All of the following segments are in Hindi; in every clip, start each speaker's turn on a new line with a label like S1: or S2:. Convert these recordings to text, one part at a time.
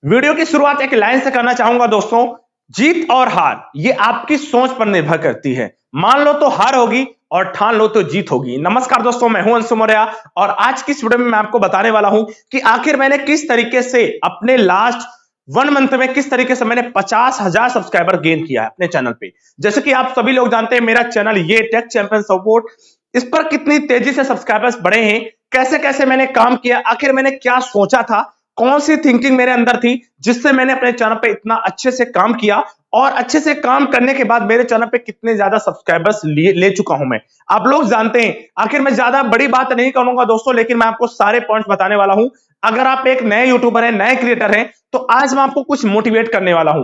S1: वीडियो की शुरुआत एक लाइन से करना चाहूंगा दोस्तों। जीत और हार ये आपकी सोच पर निर्भर करती है। मान लो तो हार होगी और ठान लो तो जीत होगी। नमस्कार दोस्तों, मैं हूं अंशु मौर्य और आज की इस वीडियो में मैं आपको बताने वाला हूं कि आखिर मैंने किस तरीके से अपने लास्ट 1 मंथ में किस तरीके से मैंने 50,000 सब्सक्राइबर गेन किया है अपने चैनल पे। जैसे कि आप सभी लोग जानते हैं, मेरा चैनल ये टेक चैंपियन सपोर्ट, इस पर कितनी तेजी से सब्सक्राइबर्स बढ़े हैं, कैसे कैसे मैंने काम किया, आखिर मैंने क्या सोचा था, कौन सी थिंकिंग मेरे अंदर थी जिससे मैंने अपने चैनल पे इतना अच्छे से काम किया और अच्छे से काम करने के बाद मेरे चैनल पे कितने ज्यादा सब्सक्राइबर्स ले चुका हूं मैं। आप लोग जानते हैं। आखिर मैं ज्यादा बड़ी बात नहीं करूंगा दोस्तों, लेकिन मैं आपको सारे पॉइंट्स बताने वाला हूं। अगर आप एक नए यूट्यूबर हैं, नए क्रिएटर हैं, तो आज मैं आपको कुछ मोटिवेट करने वाला हूं।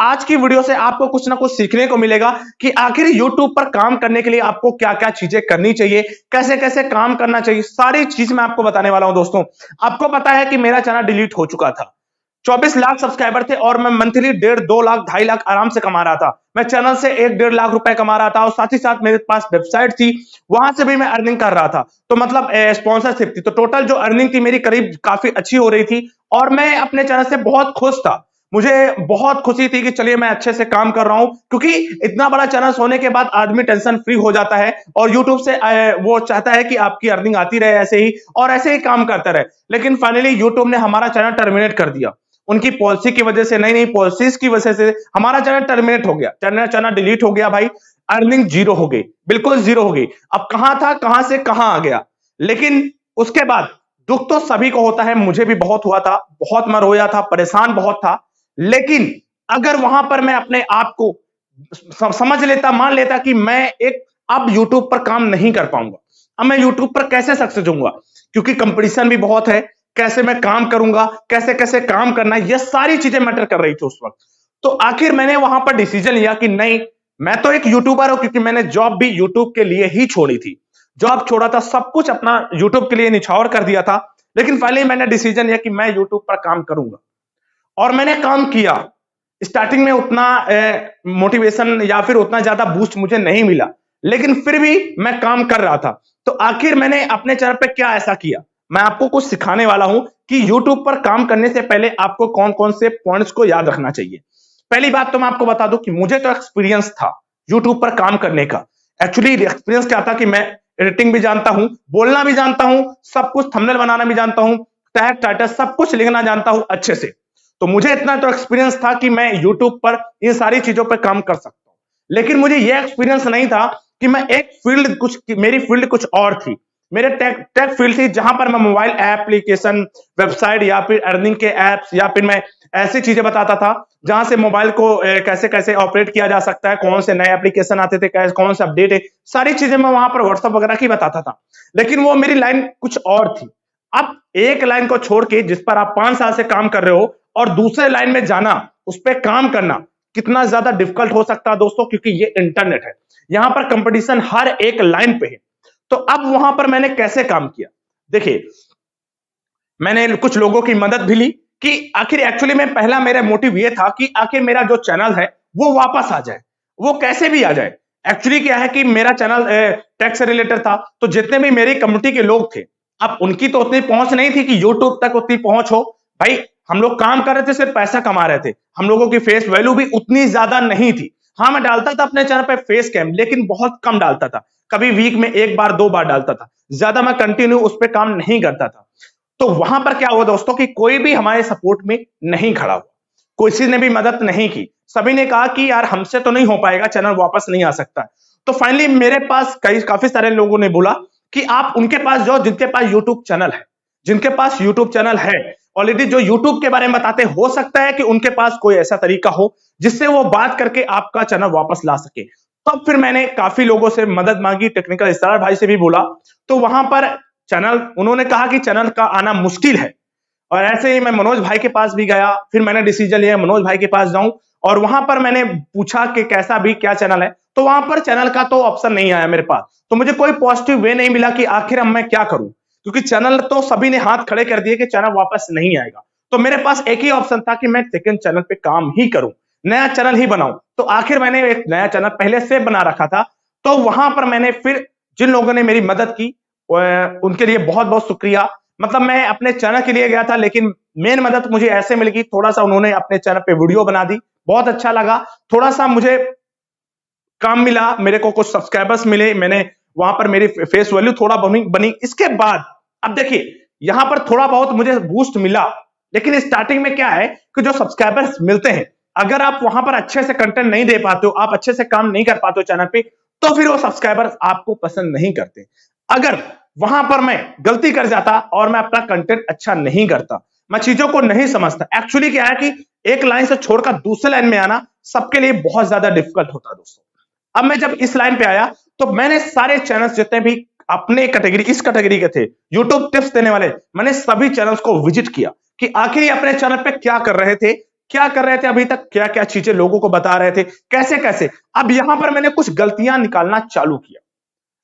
S1: आज की वीडियो से आपको कुछ ना कुछ सीखने को मिलेगा कि आखिर यूट्यूब पर काम करने के लिए आपको क्या क्या चीजें करनी चाहिए, कैसे कैसे काम करना चाहिए, सारी चीज मैं आपको बताने वाला हूं दोस्तों। आपको पता है कि मेरा चैनल डिलीट हो चुका था। 24 लाख सब्सक्राइबर थे और मैं मंथली 1.5 2 लाख 2.5 लाख आराम से कमा रहा था। मैं चैनल से 1-1.5 लाख रुपए कमा रहा था और साथ ही साथ मेरे पास वेबसाइट थी, वहां से भी मैं अर्निंग कर रहा था। तो मतलब स्पॉन्सरशिप थी, तो टोटल जो अर्निंग थी मेरी करीब काफी अच्छी हो रही थी और मैं अपने चैनल से बहुत खुश था। मुझे बहुत खुशी थी कि चलिए मैं अच्छे से काम कर रहा हूं, क्योंकि इतना बड़ा चैनल होने के बाद आदमी टेंशन फ्री हो जाता है और यूट्यूब से वो चाहता है कि आपकी अर्निंग आती रहे ऐसे ही और ऐसे ही काम करता रहे। लेकिन फाइनली यूट्यूब ने हमारा चैनल टर्मिनेट कर दिया। उनकी पॉलिसी की वजह से, नई नई पॉलिसीज की वजह से हमारा चैनल टर्मिनेट हो गया, चैनल डिलीट हो गया भाई। अर्निंग जीरो हो गई, बिल्कुल जीरो हो गई। अब कहां था, कहां से कहां आ गया। लेकिन उसके बाद दुख तो सभी को होता है, मुझे भी बहुत हुआ था, बहुत मैं रोया था, परेशान बहुत था। लेकिन अगर वहां पर मैं अपने आप को समझ लेता, मान लेता कि मैं एक अब यूट्यूब पर काम नहीं कर पाऊंगा, अब मैं यूट्यूब पर कैसे सक्सेस होऊंगा, क्योंकि कंपटीशन भी बहुत है, कैसे मैं काम करूंगा, कैसे कैसे काम करना है, ये सारी चीजें मैटर कर रही थी उस वक्त। तो आखिर मैंने वहां पर डिसीजन लिया कि नहीं, मैं तो एक यूट्यूबर हूं, क्योंकि मैंने जॉब भी यूट्यूब के लिए ही छोड़ी थी। जॉब छोड़ा था, सब कुछ अपना यूट्यूब के लिए निछावर कर दिया था। लेकिन फाइनली मैंने डिसीजन लिया कि मैं यूट्यूब पर काम करूंगा और मैंने काम किया। स्टार्टिंग में उतना मोटिवेशन या फिर उतना ज्यादा बूस्ट मुझे नहीं मिला, लेकिन फिर भी मैं काम कर रहा था। तो आखिर मैंने अपने चैनल पे क्या ऐसा किया, मैं आपको कुछ सिखाने वाला हूं कि YouTube पर काम करने से पहले आपको कौन कौन से पॉइंट्स को याद रखना चाहिए। पहली बात तो मैं आपको बता दूं कि मुझे तो एक्सपीरियंस था YouTube पर काम करने का। एक्चुअली एक्सपीरियंस क्या था कि मैं एडिटिंग भी जानता हूं, बोलना भी जानता हूं, सब कुछ थंबनेल बनाना भी जानता हूं, टैग टाइटल सब कुछ लिखना जानता हूं अच्छे से। तो मुझे इतना तो एक्सपीरियंस था कि मैं YouTube पर इन सारी चीजों पर काम कर सकता हूं। लेकिन मुझे यह एक्सपीरियंस नहीं था कि मैं एक फील्ड कुछ, मेरी फील्ड कुछ और थी। मेरे टेक टेक फील्ड थी, जहां पर मैं मोबाइल एप्लीकेशन, वेबसाइट या फिर अर्निंग के एप्स या फिर मैं ऐसी चीजें बताता था जहां से मोबाइल को कैसे कैसे ऑपरेट किया जा सकता है, कौन से नए एप्लीकेशन आते थे, कौन से अपडेट है, सारी चीजें मैं वहां पर व्हाट्सएप वगैरह की बताता था। लेकिन वो मेरी लाइन कुछ और थी। अब एक लाइन को छोड़ के जिस पर आप 5 साल से काम कर रहे हो और दूसरे लाइन में जाना, उस पर काम करना कितना ज्यादा डिफिकल्ट हो सकता है दोस्तों, क्योंकि ये इंटरनेट है, यहां पर कंपटीशन हर एक लाइन पे है। तो अब वहां पर मैंने कैसे काम किया, देखिए, मैंने कुछ लोगों की मदद भी ली कि आखिर एक्चुअली में पहला मेरा मोटिव ये था कि आखिर मेरा जो चैनल है वो वापस आ जाए, वो कैसे भी आ जाए। एक्चुअली क्या है कि मेरा चैनल टेक से रिलेटेड था, तो जितने भी मेरी कम्युनिटी के लोग थे, अब उनकी तो उतनी पहुंच नहीं थी कि यूट्यूब तक उतनी पहुंच हो। भाई, हम लोग काम कर रहे थे, सिर्फ पैसा कमा रहे थे, हम लोगों की फेस वैल्यू भी उतनी ज्यादा नहीं थी। हाँ, मैं डालता था अपने चैनल पे फेस कैम, लेकिन बहुत कम डालता था, कभी वीक में 1 बार 2 बार डालता था, ज्यादा मैं कंटिन्यू उस पर काम नहीं करता था। तो वहां पर क्या हुआ दोस्तों कि कोई भी हमारे सपोर्ट में नहीं खड़ा हुआ, किसी ने भी मदद नहीं की। सभी ने कहा कि यार हमसे तो नहीं हो पाएगा, चैनल वापस नहीं आ सकता। तो फाइनली मेरे पास काफी सारे लोगों ने बोला कि आप उनके पास जाओ जिनके पास यूट्यूब चैनल है, जिनके पास यूट्यूब चैनल है ऑलरेडी, जो यूट्यूब के बारे में बताते, हो सकता है कि उनके पास कोई ऐसा तरीका हो जिससे वो बात करके आपका चैनल वापस ला सके। तब फिर मैंने काफी लोगों से मदद मांगी, टेक्निकल स्टार भाई से भी बोला। तो वहां पर चैनल, उन्होंने कहा कि चैनल का आना मुश्किल है, और ऐसे ही मैं मनोज भाई के पास भी गया। फिर मैंने डिसीजन लिया मनोज भाई के पास जाऊं, और वहां पर मैंने पूछा कि कैसा भी क्या चैनल है, तो वहां पर चैनल का तो ऑप्शन नहीं आया मेरे पास। तो मुझे कोई पॉजिटिव वे नहीं मिला कि आखिर अब मैं क्या करूं, क्योंकि चैनल तो सभी ने हाथ खड़े कर दिए कि चैनल वापस नहीं आएगा। तो मेरे पास एक ही ऑप्शन था कि मैं सेकंड चैनल पे काम ही करूं, नया चैनल ही बनाऊं। तो आखिर मैंने एक नया चैनल पहले से बना रखा था। तो वहां पर मैंने फिर जिन लोगों ने मेरी मदद की उनके लिए बहुत बहुत शुक्रिया। मतलब मैं अपने चैनल के लिए गया था, लेकिन मेन मदद मुझे ऐसे मिल गई, थोड़ा सा उन्होंने अपने चैनल पे वीडियो बना दी, बहुत अच्छा लगा, थोड़ा सा मुझे काम मिला, मेरे को कुछ सब्सक्राइबर्स मिले, मैंने वहां पर मेरी फेस वैल्यू थोड़ा बनी। इसके बाद अब देखिए यहां पर थोड़ा बहुत मुझे बूस्ट मिला, लेकिन स्टार्टिंग में क्या है कि जो सब्सक्राइबर्स मिलते हैं, अगर आप वहां पर अच्छे से कंटेंट नहीं दे पाते हो, आप अच्छे से काम नहीं कर पाते हो चैनल पे, तो फिर वो सब्सक्राइबर्स आपको पसंद नहीं करते। अगर वहां पर मैं गलती कर जाता और मैं अपना कंटेंट अच्छा नहीं करता, मैं चीजों को नहीं समझता, एक्चुअली क्या है कि एक लाइन से छोड़कर दूसरे लाइन में आना सबके लिए बहुत ज्यादा डिफिकल्ट होता है दोस्तों। अब मैं जब इस लाइन पे आया तो मैंने सारे चैनल्स जितने भी अपने कैटेगरी इस कैटेगरी के थे, यूट्यूब टिप्स देने वाले, मैंने सभी चैनल्स को विजिट किया कि आखिर ये अपने चैनल पे क्या कर रहे थे, क्या कर रहे थे अभी तक, क्या क्या चीजें लोगों को बता रहे थे, कैसे कैसे। अब यहां पर मैंने कुछ गलतियां निकालना चालू किया।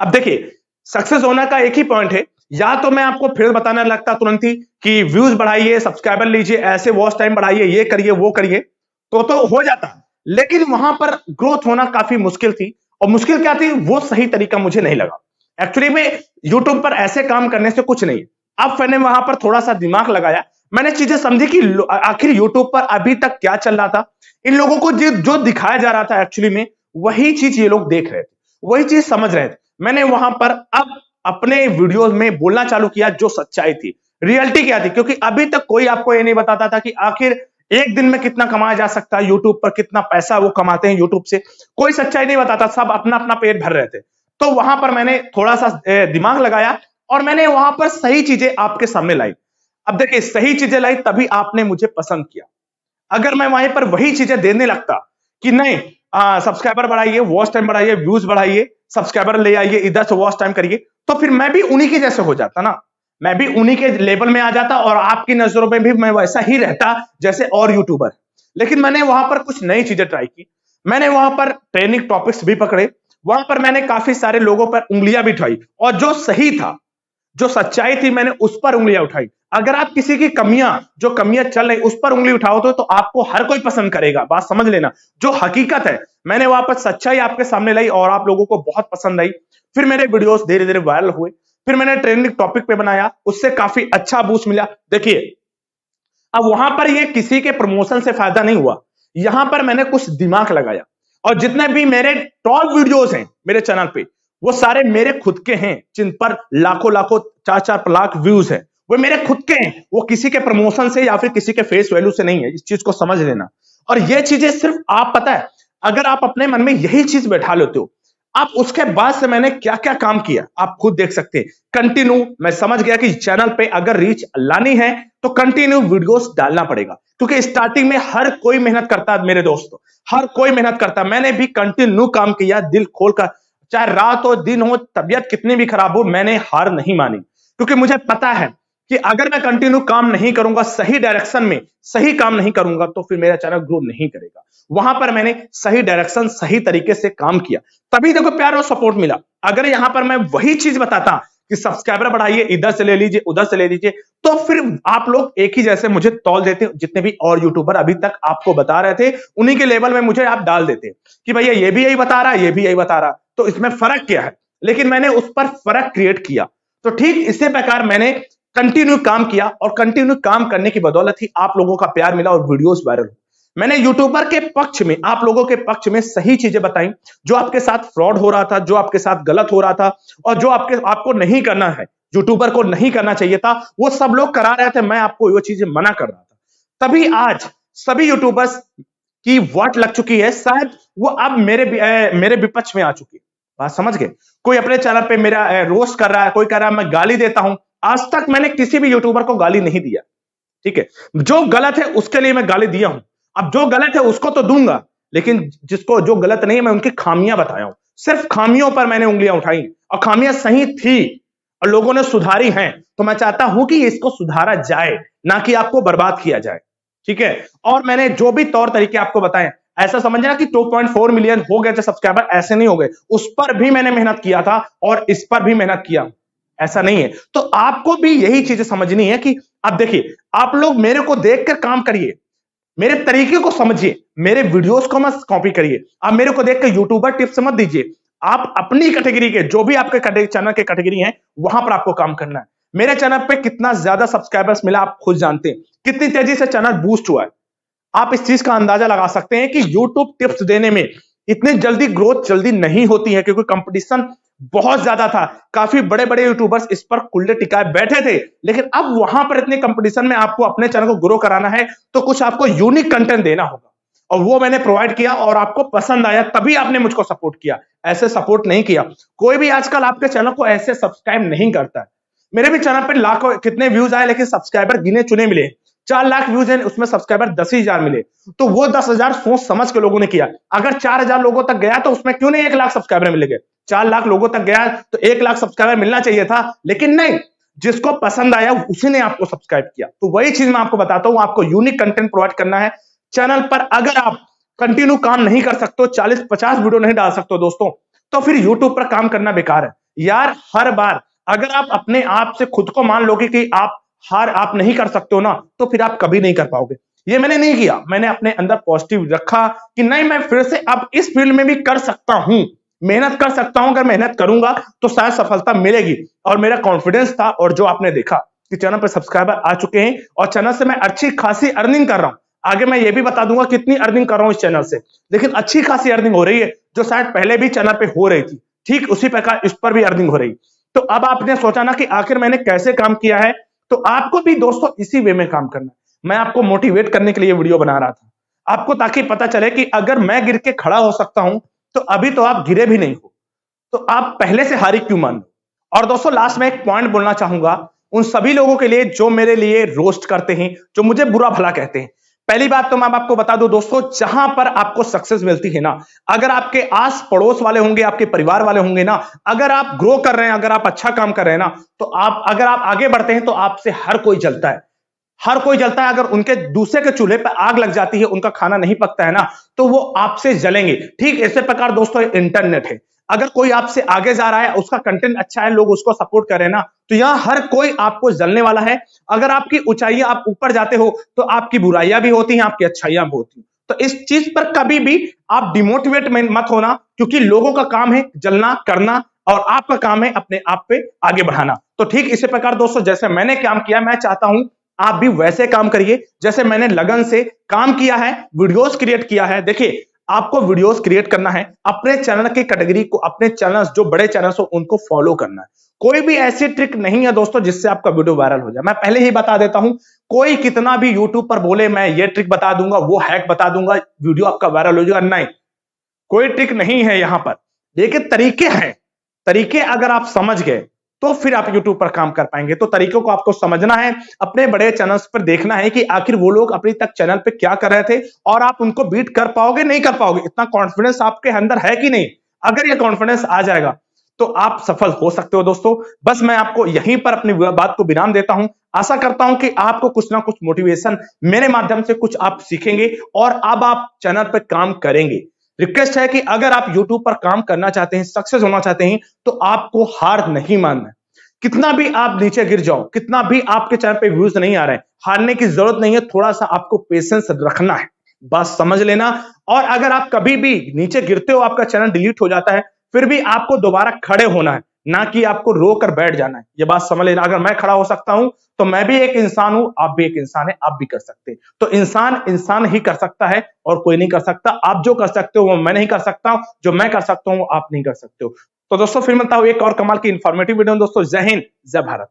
S1: अब देखिए सक्सेस होने का एक ही पॉइंट है, या तो मैं आपको फिर बताने लगता तुरंत ही कि व्यूज बढ़ाइए, सब्सक्राइबर लीजिए, ऐसे वॉच टाइम बढ़ाइए, ये करिए वो करिए, तो हो जाता, लेकिन वहां पर ग्रोथ होना काफी मुश्किल थी। और मुश्किल क्या थी, वो सही तरीका मुझे नहीं लगा। एक्चुअली में यूट्यूब पर ऐसे काम करने से कुछ नहीं। अब मैंने वहां पर थोड़ा सा दिमाग लगाया, मैंने चीजें समझी कि आखिर यूट्यूब पर अभी तक क्या चल रहा था, इन लोगों को जो दिखाया जा रहा था एक्चुअली में वही चीज ये लोग देख रहे थे, वही चीज समझ रहे थे। मैंने वहां पर अब अपने वीडियोस में बोलना चालू किया जो सच्चाई थी, रियलिटी क्या थी, क्योंकि अभी तक कोई आपको ये नहीं बताता था कि आखिर एक दिन में कितना कमाया जा सकता है, यूट्यूब पर कितना पैसा वो कमाते हैं यूट्यूब से, कोई सच्चाई नहीं बताता, सब अपना अपना पेट भर रहे थे। तो वहां पर मैंने थोड़ा सा दिमाग लगाया और मैंने वहां पर सही चीजें आपके सामने लाई। अब देखिए सही चीजें लाई तभी आपने मुझे पसंद किया। अगर मैं वहीं पर वही चीजें देने लगता कि नहीं सब्सक्राइबर बढ़ाइए, वॉच टाइम बढ़ाइए, व्यूज बढ़ाइए, सब्सक्राइबर ले आइए, इधर से वॉच टाइम करिए, तो फिर मैं भी उन्हीं के जैसे हो जाता ना, मैं भी उन्हीं के लेवल में आ जाता और आपकी नजरों में भी मैं वैसा ही रहता जैसे और यूट्यूबर। लेकिन मैंने वहां पर कुछ नई चीजें ट्राई की, मैंने वहां पर ट्रेनिंग टॉपिक्स भी पकड़े, वहां पर मैंने काफी सारे लोगों पर उंगलियां भी उठाई और जो सही था, जो सच्चाई थी, मैंने उस पर उंगलियां उठाई। अगर आप किसी की कमियां, जो कमियां चल रही उस पर उंगली उठाओ तो आपको हर कोई पसंद करेगा, बात समझ लेना। जो हकीकत है मैंने वहां पर सच्चाई आपके सामने लाई और आप लोगों को बहुत पसंद आई। फिर मेरे वीडियोस धीरे धीरे वायरल हुए, फिर मैंने ट्रेंडिंग टॉपिक पे बनाया, उससे काफी अच्छा बूस्ट मिला। देखिए अब वहां पर ये किसी के प्रमोशन से फायदा नहीं हुआ, यहां पर मैंने कुछ दिमाग लगाया और जितने भी मेरे टॉप वीडियोस हैं मेरे चैनल पे वो सारे मेरे खुद के हैं, जिन पर लाखों लाखों 4-4 लाख व्यूज हैं, वो मेरे खुद के हैं, वो किसी के प्रमोशन से या फिर किसी के फेस वैल्यू से नहीं है, इस चीज को समझ लेना। और ये चीजें सिर्फ आप पता है, अगर आप अपने मन में यही चीज बैठा लेते हो, आप उसके बाद से मैंने क्या क्या काम किया आप खुद देख सकते हैं। कंटिन्यू मैं समझ गया कि चैनल पे अगर रीच लानी है तो कंटिन्यू वीडियोस डालना पड़ेगा, क्योंकि स्टार्टिंग में हर कोई मेहनत करता है मेरे दोस्तों, हर कोई मेहनत करता है। मैंने भी कंटिन्यू काम किया दिल खोलकर, चाहे रात हो दिन हो, तबियत कितनी भी खराब हो, मैंने हार नहीं मानी, क्योंकि मुझे पता है कि अगर मैं कंटिन्यू काम नहीं करूंगा, सही डायरेक्शन में सही काम नहीं करूंगा, तो फिर मेरा चैनल ग्रो नहीं करेगा। वहां पर मैंने सही डायरेक्शन सही तरीके से काम किया, तभी देखो प्यार और सपोर्ट मिला। अगर यहां पर मैं वही चीज बताता कि सब्सक्राइबर बढ़ाइए, इधर से ले लीजिए, उधर से ले लीजिए, तो फिर आप लोग एक ही जैसे मुझे तौल देते, जितने भी और यूट्यूबर अभी तक आपको बता रहे थे उन्हीं के लेवल में मुझे आप डाल देते कि भैया ये भी यही बता रहा है, ये भी यही बता रहा, तो इसमें फर्क क्या है। लेकिन मैंने उस पर फर्क क्रिएट किया। तो ठीक इसी प्रकार मैंने कंटिन्यू काम किया और कंटिन्यू काम करने की बदौलत ही आप लोगों का प्यार मिला और वीडियोस वायरल हुए। मैंने यूट्यूबर के पक्ष में, आप लोगों के पक्ष में सही चीजें बताई, जो आपके साथ फ्रॉड हो रहा था, जो आपके साथ गलत हो रहा था और जो आपको नहीं करना है, यूट्यूबर को नहीं करना चाहिए था, वो सब लोग करा रहे थे, मैं आपको वो चीजें मना कर रहा था। तभी आज सभी यूट्यूबर्स की वाट लग चुकी है, शायद वो अब मेरे विपक्ष में आ चुकी है। बात समझ गए। कोई अपने चैनल पे मेरा रोस्ट कर रहा है, कोई कह रहा है मैं गाली देता हूं। आज तक मैंने किसी भी यूट्यूबर को गाली नहीं दिया, ठीक है। जो गलत है उसके लिए मैं गाली दिया हूं, अब जो गलत है उसको तो दूंगा, लेकिन जिसको जो गलत नहीं है मैं उनकी खामियां बताया हूं। सिर्फ खामियों पर मैंने उंगलियां उठाई और खामियां सही थी और लोगों ने सुधारी हैं, तो मैं चाहता हूं कि इसको सुधारा जाए, ना कि आपको बर्बाद किया जाए, ठीक है। और मैंने जो भी तौर तरीके आपको बताए, ऐसा समझना कि 2.4 मिलियन हो गए थे सब्सक्राइबर, ऐसे नहीं हो गए, उस पर भी मैंने मेहनत किया था और इस पर भी मेहनत किया, ऐसा नहीं है। तो आपको भी यही चीजें समझनी है कि अब देखिए आप लोग मेरे को देखकर काम करिए, मेरे तरीके को समझिए, मेरे वीडियोस को मत कॉपी करिए। आप मेरे को देखकर यूट्यूबर टिप्स मत दीजिए, आप अपनी कैटेगरी के जो भी आपके चैनल के कैटेगरी हैं वहां पर आपको काम करना है। मेरे चैनल पे कितना ज्यादा सब्सक्राइबर्स मिला आप खुद जानते हैं, कितनी तेजी से चैनल बूस्ट हुआ है। आप इस चीज का अंदाजा लगा सकते हैं कि YouTube टिप्स देने में इतनी जल्दी ग्रोथ जल्दी नहीं होती है, क्योंकि कंपटीशन बहुत ज्यादा था। काफी बड़े बड़े यूट्यूबर्स इस पर कुल्ले टिकाए बैठे थे, लेकिन अब वहां पर इतने कंपटीशन में आपको अपने चैनल को ग्रो कराना है तो कुछ आपको यूनिक कंटेंट देना होगा, और वो मैंने प्रोवाइड किया और आपको पसंद आया, तभी आपने मुझको सपोर्ट किया। ऐसे सपोर्ट नहीं किया। कोई भी आजकल आपके चैनल को ऐसे सब्सक्राइब नहीं करता है। मेरे भी चैनल पर लाखों कितने व्यूज आए, लेकिन सब्सक्राइबर गिने चुने मिले। 4 लाख व्यूज हैं, उसमें सब्सक्राइबर 10,000 मिले, तो वो 10,000 सोच समझ के लोगों ने किया। अगर 4,000 लोगों तक गया तो उसमें क्यों नहीं 1 लाख सब्सक्राइबर मिलेंगे? 4 लाख लोगों तक गया तो 1 लाख सब्सक्राइबर मिलना चाहिए था, लेकिन नहीं, जिसको पसंद आया उसी ने आपको सब्सक्राइब किया। तो वही चीज मैं आपको बताता हूं, आपको यूनिक कंटेंट प्रोवाइड करना है चैनल पर। अगर आप कंटिन्यू काम नहीं कर सकते, 40-50 वीडियो नहीं डाल सकते दोस्तों, तो फिर यूट्यूब पर काम करना बेकार है यार। हर बार अगर आप अपने आप से खुद को मान लोगे कि आप नहीं कर सकते हो ना, तो फिर आप कभी नहीं कर पाओगे। ये मैंने नहीं किया, मैंने अपने अंदर पॉजिटिव रखा कि नहीं, मैं फिर से अब इस फील्ड में भी कर सकता हूं, मेहनत कर सकता हूं। अगर मेहनत करूंगा तो शायद सफलता मिलेगी, और मेरा कॉन्फिडेंस था। और जो आपने देखा कि चैनल पर सब्सक्राइबर आ चुके हैं और चैनल से मैं अच्छी खासी अर्निंग कर रहा हूं। आगे मैं ये भी बता दूंगा कितनी अर्निंग कर रहा हूं इस चैनल से, लेकिन अच्छी खासी अर्निंग हो रही है, जो शायद पहले भी चैनल पे हो रही थी। ठीक उसी प्रकार इस पर भी अर्निंग हो रही। तो अब आपने सोचा ना कि आखिर मैंने कैसे काम किया है, तो आपको भी दोस्तों इसी वे में काम करना है। मैं आपको मोटिवेट करने के लिए वीडियो बना रहा था, आपको ताकि पता चले कि अगर मैं गिर के खड़ा हो सकता हूं, तो अभी तो आप गिरे भी नहीं हो, तो आप पहले से हारी क्यों मान लो। और दोस्तों लास्ट में एक पॉइंट बोलना चाहूंगा उन सभी लोगों के लिए जो मेरे लिए रोस्ट करते हैं, जो मुझे बुरा भला कहते हैं। पहली बात तो मैं आपको बता दूं दोस्तों, जहां पर आपको सक्सेस मिलती है ना, अगर आपके आस पड़ोस वाले होंगे, आपके परिवार वाले होंगे ना, अगर आप ग्रो कर रहे हैं, अगर आप अच्छा काम कर रहे हैं ना, तो अगर आप आगे बढ़ते हैं तो आपसे हर कोई जलता है। हर कोई जलता है। अगर उनके दूसरे के चूल्हे पर आग लग जाती है, उनका खाना नहीं पकता है ना, तो वो आपसे जलेंगे। ठीक इसी प्रकार दोस्तों इंटरनेट है। अगर कोई आपसे आगे जा रहा है, उसका कंटेंट अच्छा है, लोग उसको सपोर्ट कर रहे हैं ना, तो यहां हर कोई आपको जलने वाला है। अगर आपकी ऊंचाइयां आप ऊपर जाते हो, तो आपकी बुराइयां भी होती हैं, आपकी अच्छाइयां भी होती हैं। तो इस चीज पर कभी भी आप डिमोटिवेट मत होना, क्योंकि लोगों का काम है जलना करना, और आपका काम है अपने आप पे आगे बढ़ाना। तो ठीक इसी प्रकार दोस्तों, जैसे मैंने काम किया, मैं चाहता हूं आप भी वैसे काम करिए जैसे मैंने लगन से काम किया है, वीडियोस क्रिएट किया है। देखिए, आपको वीडियोस क्रिएट करना है, अपने चैनल की कैटेगरी को, अपने चैनल्स जो बड़े चैनल्स हो उनको फॉलो करना है। कोई भी ऐसी ट्रिक नहीं है दोस्तों जिससे आपका वीडियो वायरल हो जाए। मैं पहले ही बता देता हूं, कोई कितना भी यूट्यूब पर बोले मैं ये ट्रिक बता दूंगा, वो हैक बता दूंगा, वीडियो आपका वायरल हो जाएगा, नहीं, कोई ट्रिक नहीं है यहां पर। लेकिन तरीके हैं, तरीके अगर आप समझ गए तो फिर आप YouTube पर काम कर पाएंगे। तो तरीकों को आपको समझना है, अपने बड़े चैनल्स पर देखना है कि आखिर वो लोग अपनी तक चैनल पे क्या कर रहे थे, और आप उनको बीट कर पाओगे नहीं कर पाओगे, इतना कॉन्फिडेंस आपके अंदर है कि नहीं। अगर ये कॉन्फिडेंस आ जाएगा तो आप सफल हो सकते हो दोस्तों। बस मैं आपको यहीं पर अपनी बात को विराम देता हूं। आशा करता हूं कि आपको कुछ ना कुछ मोटिवेशन मेरे माध्यम से कुछ आप सीखेंगे, और अब आप चैनल पर काम करेंगे। रिक्वेस्ट है कि अगर आप YouTube पर काम करना चाहते हैं, सक्सेस होना चाहते हैं, तो आपको हार नहीं मानना है। कितना भी आप नीचे गिर जाओ, कितना भी आपके चैनल पे व्यूज नहीं आ रहे हैं, हारने की जरूरत नहीं है। थोड़ा सा आपको पेशेंस रखना है, बस समझ लेना। और अगर आप कभी भी नीचे गिरते हो, आपका चैनल डिलीट हो जाता है, फिर भी आपको दोबारा खड़े होना है, ना कि आपको रो कर बैठ जाना है। ये बात समझ लेना। अगर मैं खड़ा हो सकता हूं, तो मैं भी एक इंसान हूं, आप भी एक इंसान है, आप भी कर सकते हैं। तो इंसान ही कर सकता है, और कोई नहीं कर सकता। आप जो कर सकते हो वो मैं नहीं कर सकता हूं, जो मैं कर सकता हूं वो आप नहीं कर सकते हो। तो दोस्तों फिर मिलता हूं एक और कमाल की इंफॉर्मेटिव वीडियो में। दोस्तों जय हिंद, जय भारत।